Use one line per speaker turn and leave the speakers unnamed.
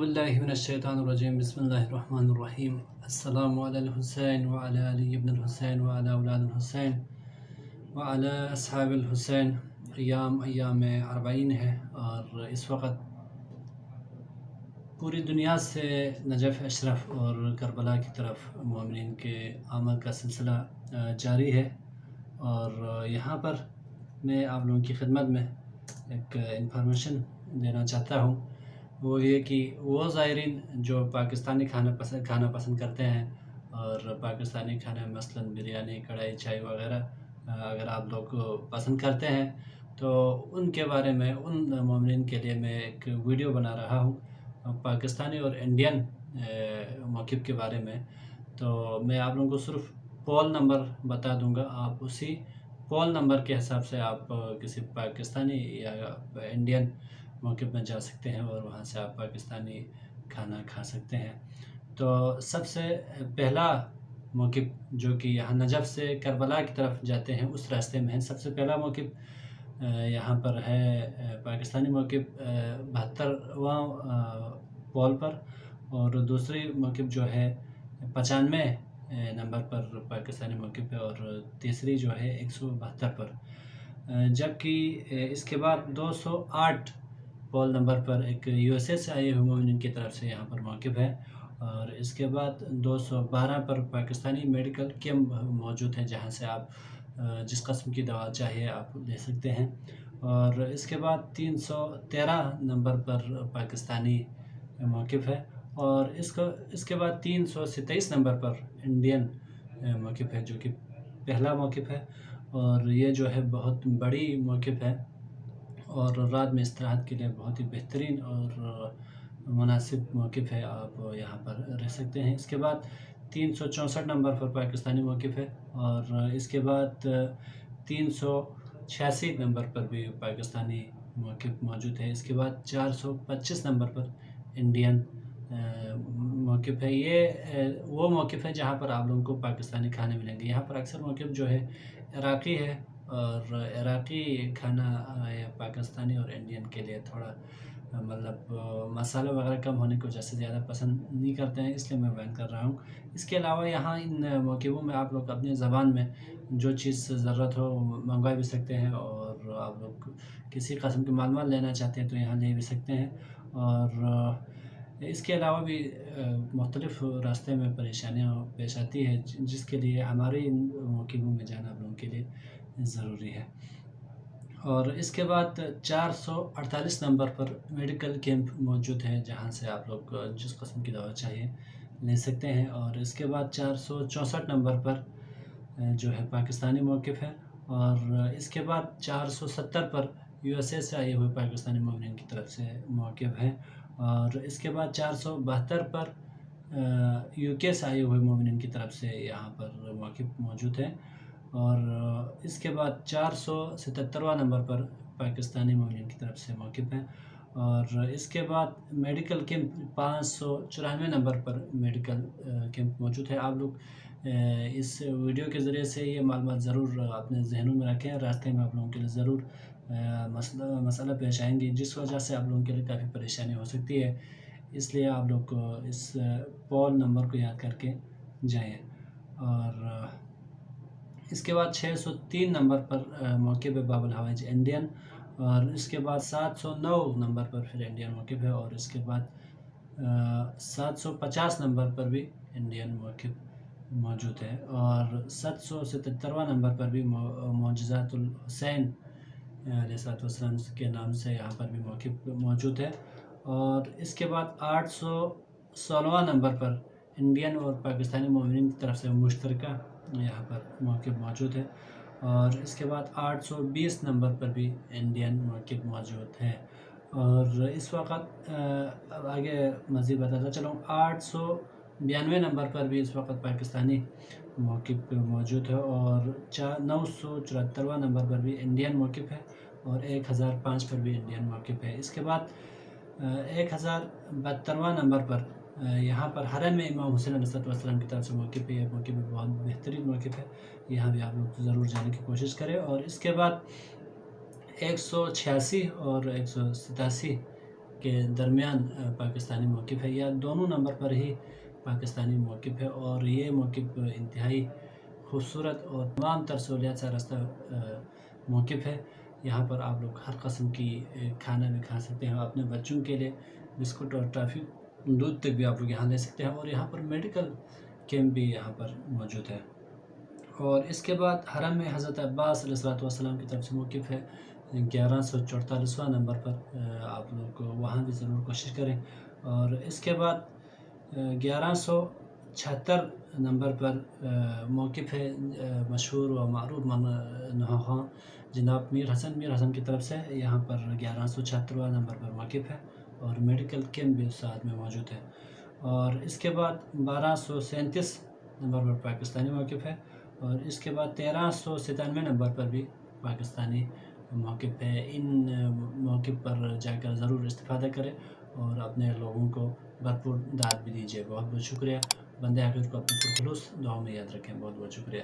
बिल्लाहि मिनश्शैतानिर्रजीम बिस्मिल्लाहिर्रहमानिर्रहीम अस्सलामु अलल हुसैन व अला अली इब्नुल हुसैन व अला औलादिल हुसैन व अला अस्हाबिल हुसैन। अय्याम अरबईन है और इस वक्त पूरी दुनिया से नजफ़ अशरफ और करबला की तरफ मोमिनीन के आमद का सिलसिला जारी है। और यहाँ पर मैं आप लोगों की खिदमत में एक इंफॉर्मेशन देना चाहता हूँ, वो ये कि वो ज़ायरीन जो पाकिस्तानी खाना पसंद करते हैं और पाकिस्तानी खाना मसलन बिरयानी, कढ़ाई चाय वगैरह अगर आप लोग पसंद करते हैं तो उनके बारे में उन मोमिनीन के लिए मैं एक वीडियो बना रहा हूँ पाकिस्तानी और इंडियन मौक़िफ़ के बारे में। तो मैं आप लोगों को सिर्फ पोल नंबर बता दूंगा, आप उसी पोल नंबर के हिसाब से आप किसी पाकिस्तानी या इंडियन मौक़िफ़ में जा सकते हैं और वहाँ से आप पाकिस्तानी खाना खा सकते हैं। तो सबसे पहला मौक़िफ़ जो कि यहाँ नजफ़ से करबला की तरफ जाते हैं उस रास्ते में है। सबसे पहला मौक़िफ़ यहाँ पर है पाकिस्तानी मौक़िफ़ 72वां पोल पर, और दूसरी मौक़िफ़ जो है 95 नंबर पर पाकिस्तानी मौक़िफ़ है और तीसरी जो है 172 पर। जबकि इसके बाद 208 पोल नंबर पर एक यूएसए से आए हुए मोमिनीन की तरफ से यहाँ पर मौक़िफ़ है। और इसके बाद 212 पर पाकिस्तानी मेडिकल कैंप मौजूद है, जहाँ से आप जिस किस्म की दवा चाहिए आप ले सकते हैं। और इसके बाद 313 नंबर पर पाकिस्तानी मौक़िफ़ है और इसके बाद 327 नंबर पर इंडियन मौक़िफ़ है, जो कि पहला मौक़िफ़ है। और ये जो है बहुत बड़ी मौक़िफ़ है और रात में इस्तिराहत के लिए बहुत ही बेहतरीन और मुनासिब मौक़िफ़ है, आप यहाँ पर रह सकते हैं। इसके बाद 364 नंबर पर पाकिस्तानी मौक़िफ़ है और इसके बाद 386 नंबर पर भी पाकिस्तानी मौक़िफ़ मौजूद है। इसके बाद 425 नंबर पर इंडियन मौक़िफ़ है। ये वो मौक़िफ़ है जहाँ पर आप लोगों को पाकिस्तानी खाने मिलेंगे। यहाँ पर अक्सर मौक़िफ़ जो है इराक़ी है और इराक़ी खाना या पाकिस्तानी और इंडियन के लिए थोड़ा मतलब मसाला वगैरह कम होने की वजह से ज़्यादा पसंद नहीं करते हैं, इसलिए मैं बयान कर रहा हूँ। इसके अलावा यहाँ इन मौक़िफ़ों में आप लोग अपनी ज़बान में जो चीज़ ज़रूरत हो मंगवा भी सकते हैं और आप लोग किसी किस्म की मालूमात लेना चाहते हैं तो यहाँ ले भी सकते हैं। और इसके अलावा भी मुख्तलिफ़ रास्ते में परेशानियाँ पेश आती है, जिसके लिए हमारे इन मौक़िफ़ों में जाना आप लोगों के लिए ज़रूरी है। और इसके बाद 448 नंबर पर मेडिकल कैंप मौजूद है, जहाँ से आप लोग जिस किस्म की दवा चाहिए ले सकते हैं। और इसके बाद 464 नंबर पर जो है पाकिस्तानी मौक़िफ़ है और इसके बाद 470 पर यूएसए से आए हुए पाकिस्तानी मोमिनीन की तरफ से मौक़िफ़ है। और इसके बाद 472 पर यूके से आए हुए मोमिनीन की तरफ से यहाँ पर मौक़िफ़ मौजूद है। और इसके बाद 477वां नंबर पर पाकिस्तानी मोमिनीन की तरफ से मौक़िफ़ है। और इसके बाद मेडिकल कैंप 594 नंबर पर मेडिकल कैंप मौजूद है। आप लोग इस वीडियो के ज़रिए से ये मालूमात ज़रूर अपने ज़हनों में रखें। रास्ते में आप लोगों के लिए ज़रूर मसला पेश आएंगी, जिस वजह से आप लोगों के लिए काफ़ी परेशानी हो सकती है, इसलिए आप लोग को इस पोल नंबर को याद करके जाएँ। और इसके बाद 603 नंबर पर मौक़िफ़ है बाबुल हवाइज इंडियन, और इसके बाद 709 नंबर पर फिर इंडियन मौक़िफ़ है। और इसके बाद 750 नंबर पर भी इंडियन मौक़िफ़ मौजूद है। और 777वां नंबर पर भी मौजज़ातुल हुसैन अलैहिस्सलाम के नाम से यहाँ पर भी मौक़िफ़ मौजूद है। और इसके बाद 816वां नंबर पर इंडियन और पाकिस्तानी मोमिनीन की तरफ से मुश्तरका यहाँ पर मौक़िफ़ मौजूद है। और इसके बाद 820 नंबर पर भी इंडियन मौक़िफ़ मौजूद है। और इस वक्त आगे मज़ीद बताता चलूँ, 892 नंबर पर भी इस वक्त पाकिस्तानी मौक़िफ़ मौजूद है। और 974वां नंबर पर भी इंडियन मौक़िफ़ है और 1005 पर भी इंडियन मौक़िफ़ है। इसके बाद 1072वां नंबर पर यहाँ पर हरम में इमाम हुसैन अलैहिस्सलाम की तरफ से मौक़िफ़ है। मौक़िफ़ भी बहुत बेहतरीन मौक़िफ़ है, यहाँ भी आप लोग ज़रूर जाने की कोशिश करें। और इसके बाद 186 और 187 کے درمیان پاکستانی موقف ہے، یا دونوں نمبر پر ہی پاکستانی موقف ہے، اور یہ موقف انتہائی خوبصورت اور تمام تر سہولیات سے راستہ موقف ہے۔ یہاں پر آپ لوگ ہر قسم کی کھانا بھی کھا سکتے ہیں، اپنے بچوں کے لیے بسکٹ اور ٹافی، دودھ تک بھی آپ لوگ یہاں لے سکتے ہیں، اور یہاں پر میڈیکل کیمپ بھی یہاں پر موجود ہے۔ اور اس کے بعد حرم میں حضرت عباس علیہ السلام کی طرف سے موقف ہے 1144واں نمبر پر، آپ لوگ وہاں بھی ضرور کوشش کریں۔ اور اس کے بعد 1176 نمبر پر موقف ہے مشہور و معروف نہاں جناب میر حسن کی طرف سے، یہاں پر 1176واں نمبر پر موقف ہے، اور میڈیکل کیمپ بھی ساتھ میں موجود ہے۔ اور اس کے بعد 1237 نمبر پر پاکستانی موقف ہے، اور اس کے بعد 1397 نمبر پر بھی پاکستانی موقف ہے۔ ان موقف پر جا کر ضرور استفادہ کریں اور اپنے لوگوں کو بھرپور دعوت بھی دیجیے۔ بہت بہت شکریہ۔ بندے حقیقت کو اپنے پرخلوص دعاؤں میں یاد رکھیں۔ بہت بہت شکریہ۔